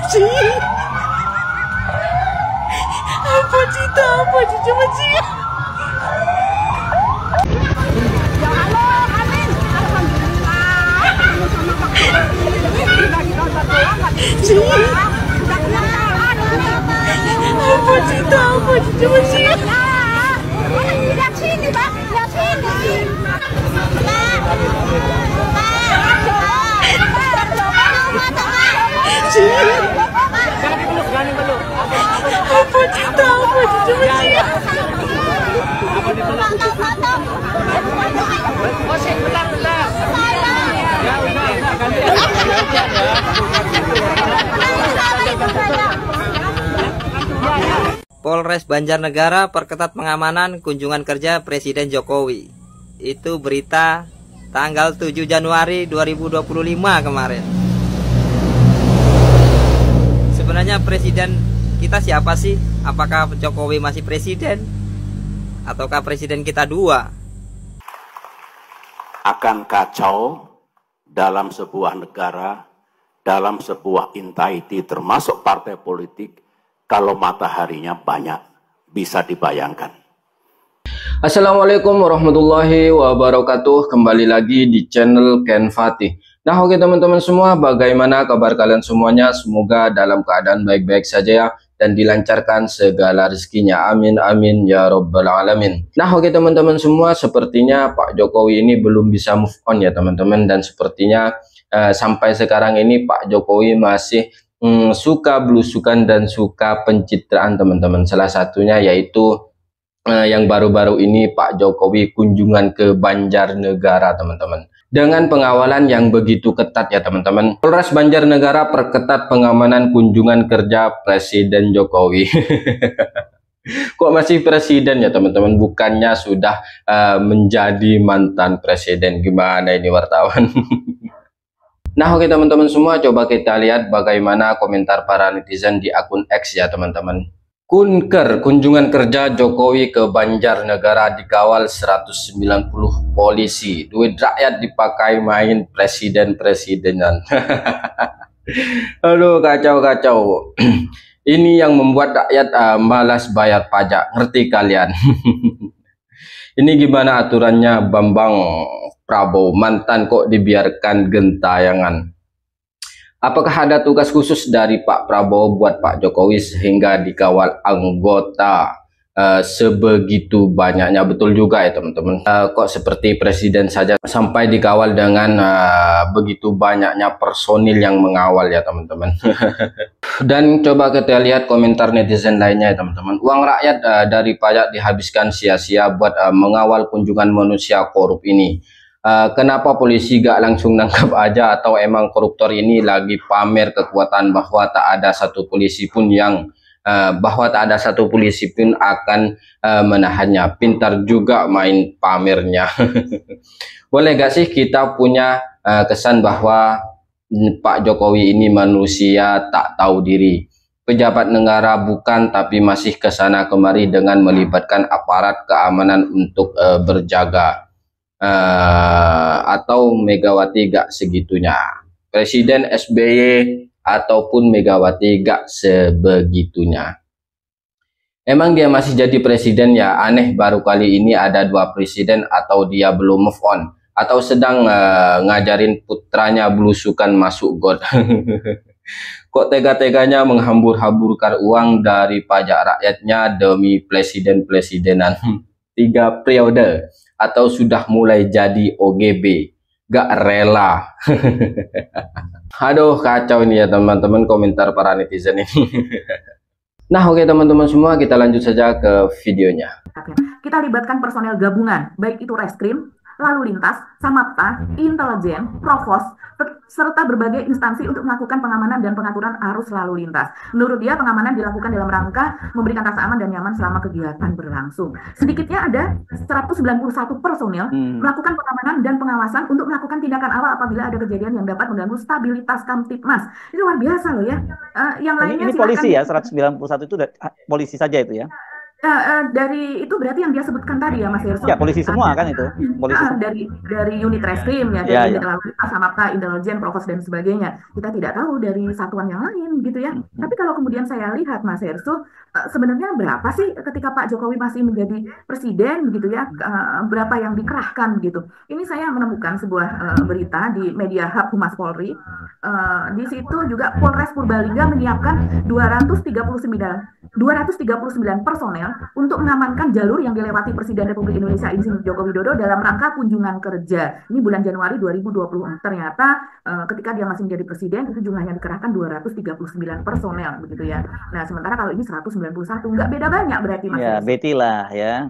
Cik, apa cerita apa cik cuma cik? Ya Allah, amin. Cik, apa cerita apa cik cuma cik? Lihat sini, Pak. Lihat sini. Cik, apa cerita apa cik cuma cik? Polres Banjarnegara perketat pengamanan kunjungan kerja Presiden Jokowi. Itu berita tanggal 7 Januari 2025 kemarin. Sebenarnya presiden kita siapa sih? Apakah Jokowi masih presiden? Ataukah presiden kita dua? Akan kacau dalam sebuah negara, dalam sebuah entity termasuk partai politik, kalau mataharinya banyak, bisa dibayangkan. Assalamualaikum warahmatullahi wabarakatuh. Kembali lagi di channel Ken Fatih. Nah, oke teman-teman semua, bagaimana kabar kalian semuanya? Semoga dalam keadaan baik-baik saja ya, dan dilancarkan segala rezekinya. Amin amin ya robbal alamin. Nah, oke teman-teman semua, sepertinya Pak Jokowi ini belum bisa move on ya teman-teman, dan sepertinya sampai sekarang ini Pak Jokowi masih suka belusukan dan suka pencitraan teman-teman. Salah satunya yaitu yang baru-baru ini Pak Jokowi kunjungan ke Banjarnegara teman-teman, dengan pengawalan yang begitu ketat ya teman-teman. Polres Banjarnegara perketat pengamanan kunjungan kerja Presiden Jokowi. Kok masih presiden ya teman-teman, bukannya sudah menjadi mantan presiden? Gimana ini wartawan? Nah, oke teman-teman semua, coba kita lihat bagaimana komentar para netizen di akun X ya teman-teman. Kunker, kunjungan kerja Jokowi ke Banjarnegara dikawal 190 polisi. Duit rakyat dipakai main presiden-presidenan. Aduh, kacau-kacau. Ini yang membuat rakyat malas bayar pajak. Ngerti kalian? Ini gimana aturannya Bambang Prabowo, mantan kok dibiarkan gentayangan? Apakah ada tugas khusus dari Pak Prabowo buat Pak Jokowi sehingga dikawal anggota sebegitu banyaknya? Betul juga ya teman-teman. Kok seperti presiden saja sampai dikawal dengan begitu banyaknya personil yang mengawal ya teman-teman. Dan coba kita lihat komentar netizen lainnya ya teman-teman. Uang rakyat dari pajak dihabiskan sia-sia buat mengawal kunjungan manusia korup ini. Kenapa polisi gak langsung nangkap aja? Atau emang koruptor ini lagi pamer kekuatan bahwa tak ada satu polisi pun yang akan menahannya? Pintar juga main pamernya. Boleh gak sih kita punya kesan bahwa Pak Jokowi ini manusia tak tahu diri? Pejabat negara bukan, tapi masih kesana kemari dengan melibatkan aparat keamanan untuk berjaga. Atau Megawati gak segitunya? Presiden SBY ataupun Megawati gak sebegitunya? Emang dia masih jadi presiden ya? Aneh, baru kali ini ada dua presiden. Atau dia belum move on, atau sedang ngajarin putranya belusukan masuk got. Kok tega-teganya menghambur-hamburkan uang dari pajak rakyatnya demi presiden-presidenan 3 periode? Atau sudah mulai jadi OGB, gak rela? Aduh, kacau ini ya teman-teman komentar para netizen ini. Nah, oke teman-teman semua, kita lanjut saja ke videonya. Kita libatkan personel gabungan, baik itu reskrim, lalu lintas, samapta, intelijen, provos, serta berbagai instansi untuk melakukan pengamanan dan pengaturan arus lalu lintas. Menurut dia, pengamanan dilakukan dalam rangka memberikan rasa aman dan nyaman selama kegiatan berlangsung. Sedikitnya ada 191 personil melakukan pengamanan dan pengawasan untuk melakukan tindakan awal apabila ada kejadian yang dapat mengganggu stabilitas Kamtipmas. Itu luar biasa loh ya. Yang lainnya ini polisi ya, 191 itu polisi saja itu ya? Dari itu berarti yang dia sebutkan tadi ya Mas Yerso. Ya, polisi semua kan itu. Polisi semua. Dari unit reskrim ya, Ya, dari ya. lalu lintas, samapta, intelijen, provos dan sebagainya. Kita tidak tahu dari satuan yang lain gitu ya. Tapi kalau kemudian saya lihat Mas Yerso, sebenarnya berapa sih ketika Pak Jokowi masih menjadi presiden gitu ya, berapa yang dikerahkan gitu. Ini saya menemukan sebuah berita di Media Hub Humas Polri. Di situ juga Polres Purbalingga menyiapkan 239 personel untuk mengamankan jalur yang dilewati Presiden Republik Indonesia Insinyur Joko Widodo dalam rangka kunjungan kerja. Ini bulan Januari 2020. Ternyata ketika dia masih menjadi presiden itu jumlahnya dikerahkan 239 personel begitu ya. Nah, sementara kalau ini 191, nggak beda banyak berarti Mas. Ya, Betty lah ya.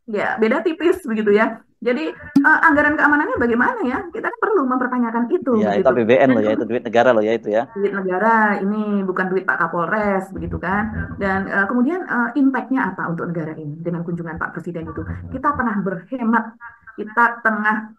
Ya, beda tipis begitu ya. Jadi anggaran keamanannya bagaimana ya? Kita kan perlu mempertanyakan itu. Ya, begitu. itu APBN loh ya, itu duit negara loh ya itu ya. Duit negara, ini bukan duit Pak Kapolres begitu kan. Dan kemudian impact-nya apa untuk negara ini dengan kunjungan Pak Presiden itu? Kita tengah berhemat, kita tengah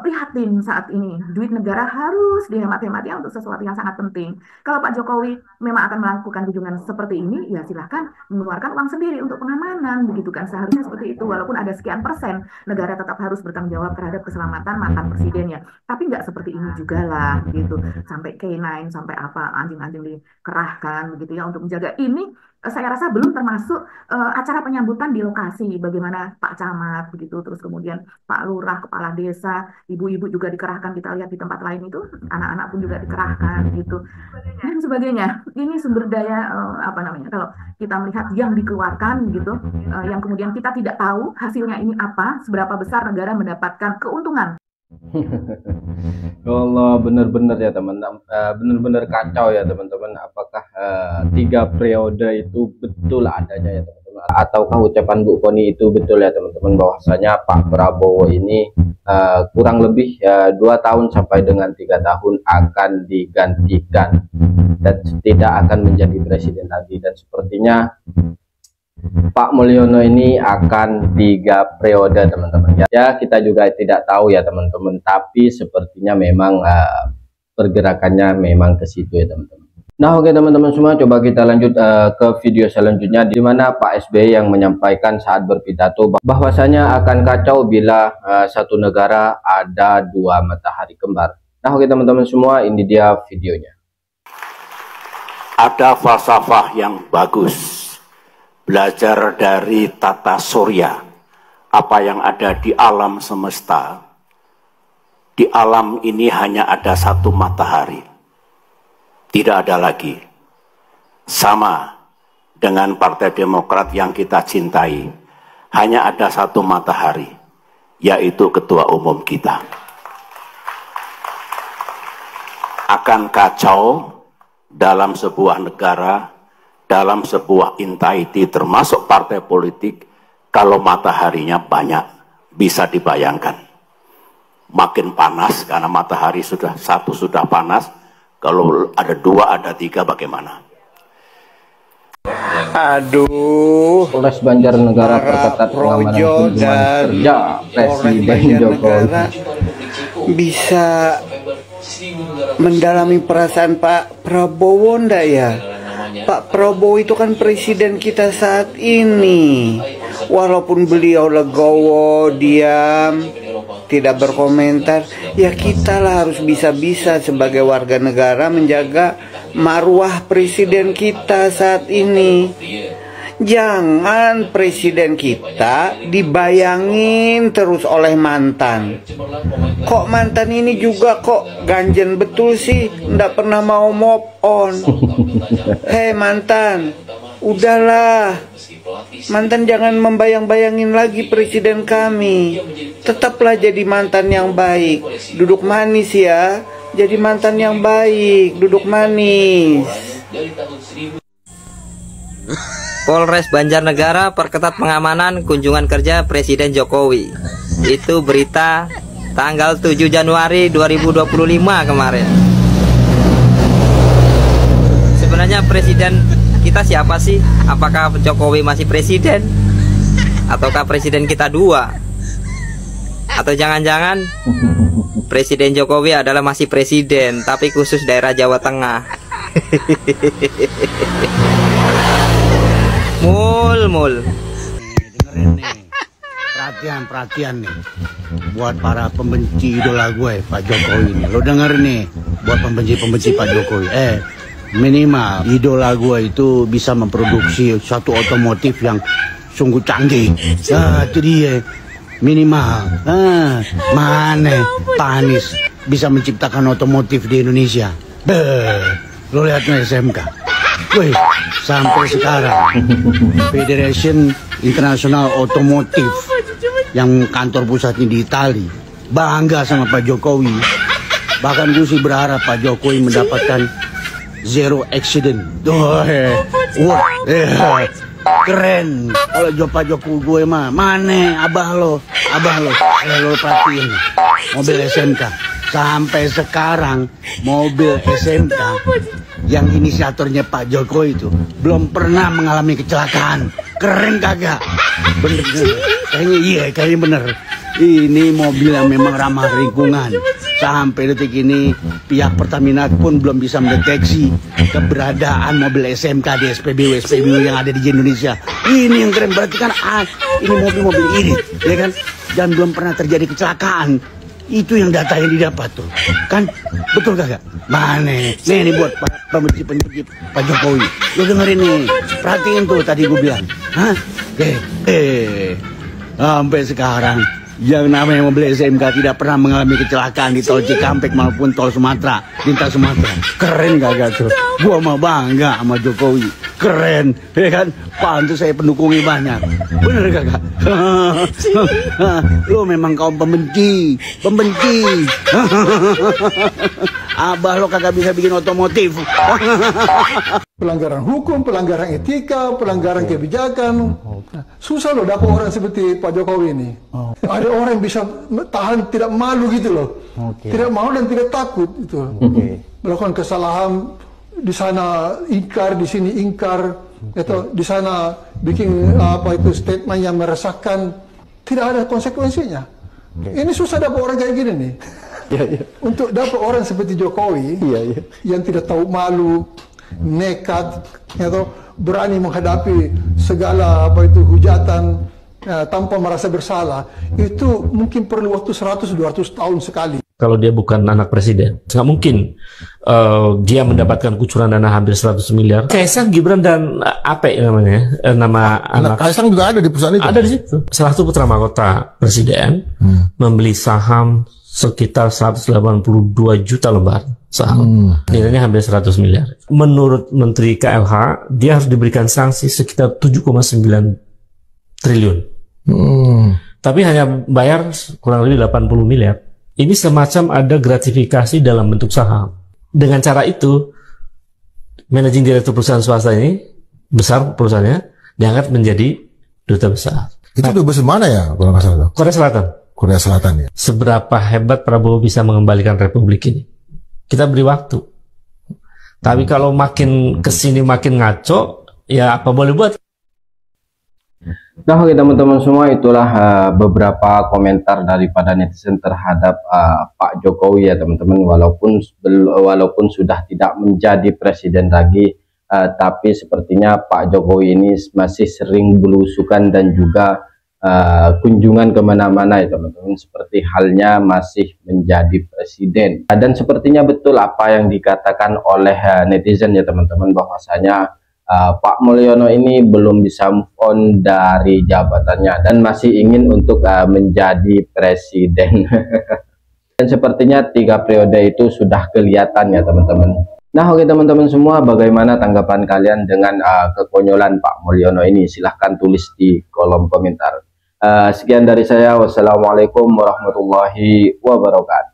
prihatin saat ini. Duit negara harus dihemat-hemat ya untuk sesuatu yang sangat penting. Kalau Pak Jokowi memang akan melakukan kunjungan seperti ini, ya silahkan mengeluarkan uang sendiri untuk pengamanan, begitu kan. Seharusnya seperti itu, walaupun ada sekian persen, negara tetap harus bertanggung jawab terhadap keselamatan mantan presidennya. Tapi nggak seperti ini juga lah, gitu. Sampai K9, sampai apa, anjing-anjing dikerahkan, begitu ya, untuk menjaga ini. Saya rasa belum termasuk acara penyambutan di lokasi, bagaimana Pak Camat, begitu, terus kemudian Pak Lurah, Kepala Desa, ibu-ibu juga dikerahkan, kita lihat di tempat lain itu, anak-anak pun juga dikerahkan, gitu, dan sebagainya. Ini sumber daya, apa namanya, kalau kita melihat yang dikeluarkan, gitu, yang kemudian kita tidak tahu hasilnya ini apa, seberapa besar negara mendapatkan keuntungan. Allah, benar-benar ya teman-teman, benar-benar kacau ya teman-teman. Apakah 3 periode itu betul adanya ya teman-teman, ataukah ucapan Bu Kony itu betul ya teman-teman, bahwasanya Pak Prabowo ini kurang lebih 2 tahun sampai dengan 3 tahun akan digantikan dan tidak akan menjadi presiden lagi. Dan sepertinya Pak Mulyono ini akan 3 periode teman-teman ya. Kita juga tidak tahu ya teman-teman, tapi sepertinya memang pergerakannya memang ke situ ya teman-teman. Nah, oke teman-teman semua, coba kita lanjut ke video selanjutnya, di mana Pak SBY yang menyampaikan saat berpidato bahwasanya akan kacau bila satu negara ada 2 matahari kembar. Nah, oke teman-teman semua, ini dia videonya. Ada falsafah yang bagus. Belajar dari tata surya, apa yang ada di alam semesta. Di alam ini hanya ada 1 matahari, tidak ada lagi. Sama dengan Partai Demokrat yang kita cintai, hanya ada 1 matahari, yaitu Ketua Umum kita. Akan kacau dalam sebuah negara, dalam sebuah entity termasuk partai politik, kalau mataharinya banyak. Bisa dibayangkan, makin panas karena matahari sudah 1 sudah panas, kalau ada 2 ada 3 bagaimana? Aduh, Polres Banjarnegara perketat pengamanan kunjungan kerja Presiden Jokowi. Bisa mendalami perasaan Pak Prabowo ndak ya? Pak Prabowo itu kan presiden kita saat ini. Walaupun beliau legowo, diam, tidak berkomentar, ya kita lah harus bisa-bisa sebagai warga negara menjaga marwah presiden kita saat ini. Jangan presiden kita dibayangin terus oleh mantan. Kok mantan ini juga kok ganjen betul sih, ndak pernah mau move on. Hei mantan, udahlah. Mantan jangan membayang-bayangin lagi presiden kami. Tetaplah jadi mantan yang baik. Duduk manis ya. Jadi mantan yang baik, duduk manis. Polres Banjarnegara perketat pengamanan kunjungan kerja Presiden Jokowi. Itu berita tanggal 7 Januari 2025 kemarin. Sebenarnya presiden kita siapa sih? Apakah Jokowi masih presiden? Ataukah presiden kita 2? Atau jangan-jangan Presiden Jokowi adalah masih presiden, tapi khusus daerah Jawa Tengah. mul. Dengerin nih, perhatian nih, buat para pembenci idola gue Pak Jokowi nih. Lo denger nih, buat pembenci Pak Jokowi. Minimal idola gue itu bisa memproduksi satu otomotif yang sungguh canggih. Itu dia minimal. Mana Pak Anies bisa menciptakan otomotif di Indonesia? Lo lihat nih SMK. Wih, sampai sekarang Federation International Otomotif yang kantor pusatnya di Itali bangga sama Pak Jokowi. Bahkan gue sih berharap Pak Jokowi mendapatkan zero accident. Keren. Kalau Pak Jokowi gue mah mana abah lo. Lo perhatiin mobil SMK. Sampai sekarang mobil SMK yang inisiatornya Pak Jokowi itu belum pernah mengalami kecelakaan. Keren kagak? Bener. Kayaknya bener. Ini mobil yang memang ramah lingkungan. Sampai detik ini pihak Pertamina pun belum bisa mendeteksi keberadaan mobil SMK di SPBU yang ada di Indonesia. Ini yang keren, berarti kan ini mobil-mobil irit, ya kan? Dan belum pernah terjadi kecelakaan. Itu yang data yang didapat tuh, kan? Betul kagak? Mana? Nih buat pembenci Pak Jokowi. Lo dengerin nih, perhatiin tuh tadi gue bilang. Sampai sekarang yang namanya mobil SMK tidak pernah mengalami kecelakaan di tol Cikampek maupun tol Sumatera, lintas Sumatera. Keren gak tuh? Gua mah bangga sama Jokowi. Keren, ya kan? Pantes saya pendukungnya banyak. Bener gak? Lo memang kaum pembenci. Abah lo kagak bisa bikin otomotif. Pelanggaran hukum, pelanggaran etika, pelanggaran kebijakan. Susah loh dapat orang seperti Pak Jokowi ini. Ada orang yang bisa tahan tidak malu gitu loh. Tidak malu dan tidak takut itu. Melakukan kesalahan di sana ingkar, di sini ingkar, atau di sana bikin statement yang meresahkan, tidak ada konsekuensinya. Ini susah dapat orang kayak gini nih. Untuk dapat orang seperti Jokowi yang tidak tahu malu, nekat, atau berani menghadapi segala hujatan tanpa merasa bersalah, itu mungkin perlu waktu 100-200 tahun sekali. Kalau dia bukan anak presiden, nggak mungkin dia mendapatkan kucuran dana hampir 100 miliar. Kaisang, Gibran, dan Ape namanya, nama anak Kaisang juga ada di perusahaan itu. Ada di situ. Salah satu putra mahkota presiden membeli saham sekitar 182 juta lembar saham. Nilainya hampir 100 miliar. Menurut Menteri KLH, dia harus diberikan sanksi sekitar 7,9 triliun. Tapi hanya bayar kurang lebih 80 miliar. Ini semacam ada gratifikasi dalam bentuk saham. Dengan cara itu, managing director perusahaan swasta ini, besar perusahaannya, diangkat menjadi duta besar. Itu duta besar mana ya? Korea Selatan. Korea Selatan ya. Seberapa hebat Prabowo bisa mengembalikan republik ini? Kita beri waktu. Tapi kalau makin kesini makin ngaco, ya apa boleh buat. Nah, oke teman-teman semua, itulah beberapa komentar daripada netizen terhadap Pak Jokowi ya teman-teman. Walaupun sudah tidak menjadi presiden lagi, tapi sepertinya Pak Jokowi ini masih sering belusukan dan juga kunjungan kemana-mana ya teman-teman, seperti halnya masih menjadi presiden. Dan sepertinya betul apa yang dikatakan oleh netizen ya teman-teman, bahwasanya Pak Mulyono ini belum bisa move on dari jabatannya dan masih ingin untuk menjadi presiden. Dan sepertinya 3 periode itu sudah kelihatan ya teman-teman. Nah, oke teman-teman semua, bagaimana tanggapan kalian dengan kekonyolan Pak Mulyono ini? Silahkan tulis di kolom komentar. Sekian dari saya. Wassalamualaikum warahmatullahi wabarakatuh.